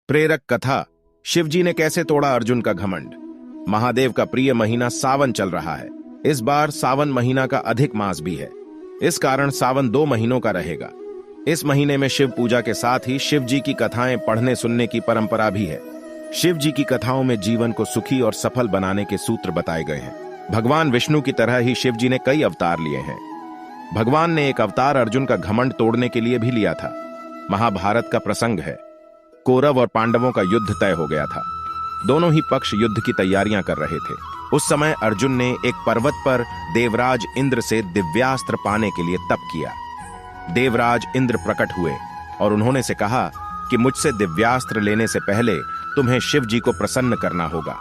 प्रेरक कथा। शिवजी ने कैसे तोड़ा अर्जुन का घमंड। महादेव का प्रिय महीना सावन चल रहा है। इस बार सावन महीना का अधिक मास भी है। इस कारण सावन 2 महीनों का रहेगा। इस महीने में शिव पूजा के साथ ही शिव जी की कथाएं पढ़ने सुनने की परंपरा भी है। शिव जी की कथाओं में जीवन को सुखी और सफल बनाने के सूत्र बताए गए हैं। भगवान विष्णु की तरह ही शिव जी ने कई अवतार लिए हैं। भगवान ने एक अवतार अर्जुन का घमंड तोड़ने के लिए भी लिया था। महाभारत का प्रसंग है। कौरव और पांडवों का युद्ध तय हो गया था। दोनों ही पक्ष युद्ध की तैयारियां कर रहे थे। उस समय अर्जुन ने एक पर्वत पर देवराज इंद्र से दिव्यास्त्र पाने के लिए तप किया। देवराज इंद्र प्रकट हुए और उन्होंने से कहा कि मुझसे दिव्यास्त्र लेने से पहले तुम्हें शिव जी को प्रसन्न करना होगा।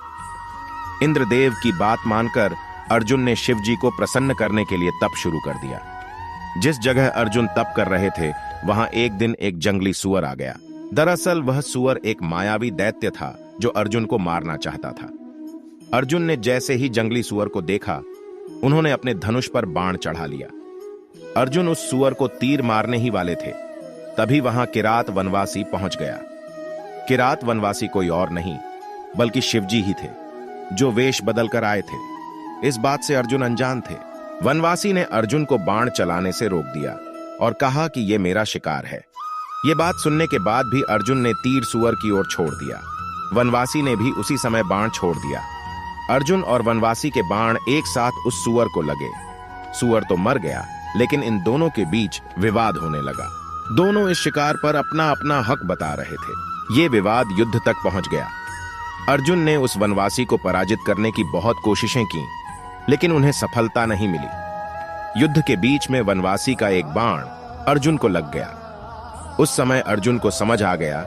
इंद्रदेव की बात मानकर अर्जुन ने शिव जी को प्रसन्न करने के लिए तप शुरू कर दिया। जिस जगह अर्जुन तप कर रहे थे वहां एक दिन एक जंगली सुअर आ गया। दरअसल वह सुअर एक मायावी दैत्य था जो अर्जुन को मारना चाहता था। अर्जुन ने जैसे ही जंगली सुअर को देखा, उन्होंने अपने धनुष पर बाण चढ़ा लिया। अर्जुन उस सुअर को तीर मारने ही वाले थे, तभी वहां किरात वनवासी पहुंच गया। किरात वनवासी कोई और नहीं बल्कि शिवजी ही थे, जो वेश बदलकर आए थे। इस बात से अर्जुन अनजान थे। वनवासी ने अर्जुन को बाण चलाने से रोक दिया और कहा कि यह मेरा शिकार है। यह बात सुनने के बाद भी अर्जुन ने तीर सुअर की ओर छोड़ दिया। वनवासी ने भी उसी समय बाण छोड़ दिया। अर्जुन और वनवासी के बाण एक साथ उस सुअर को लगे। सुअर तो मर गया, लेकिन इन दोनों के बीच विवाद होने लगा। दोनों इस शिकार पर अपना अपना हक बता रहे थे। ये विवाद युद्ध तक पहुंच गया। अर्जुन ने उस वनवासी को पराजित करने की बहुत कोशिशें की, लेकिन उन्हें सफलता नहीं मिली। युद्ध के बीच में वनवासी का एक बाण अर्जुन को लग गया। उस समय अर्जुन को समझ आ गया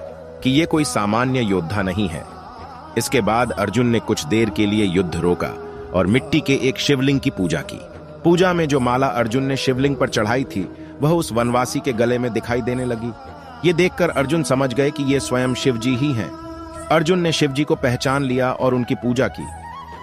कि यह कोई सामान्य योद्धा नहीं है। इसके बाद अर्जुन ने कुछ देर के लिए युद्ध रोका और मिट्टी के एक शिवलिंग की पूजा की। पूजा में जो माला अर्जुन ने शिवलिंग पर चढ़ाई थी वह उस वनवासी के गले में दिखाई देने लगी। ये देखकर अर्जुन समझ गए कि ये स्वयं शिवजी ही हैं। अर्जुन ने शिवजी को पहचान लिया और उनकी पूजा की।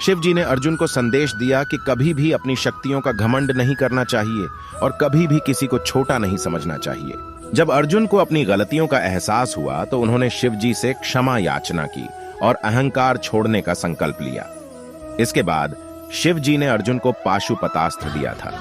शिवजी ने अर्जुन को संदेश दिया कि कभी भी अपनी शक्तियों का घमंड नहीं करना चाहिए और कभी भी किसी को छोटा नहीं समझना चाहिए। जब अर्जुन को अपनी गलतियों का एहसास हुआ तो उन्होंने शिवजी से क्षमा याचना की और अहंकार छोड़ने का संकल्प लिया। इसके बाद शिवजी ने अर्जुन को पाशुपतास्त्र दिया था।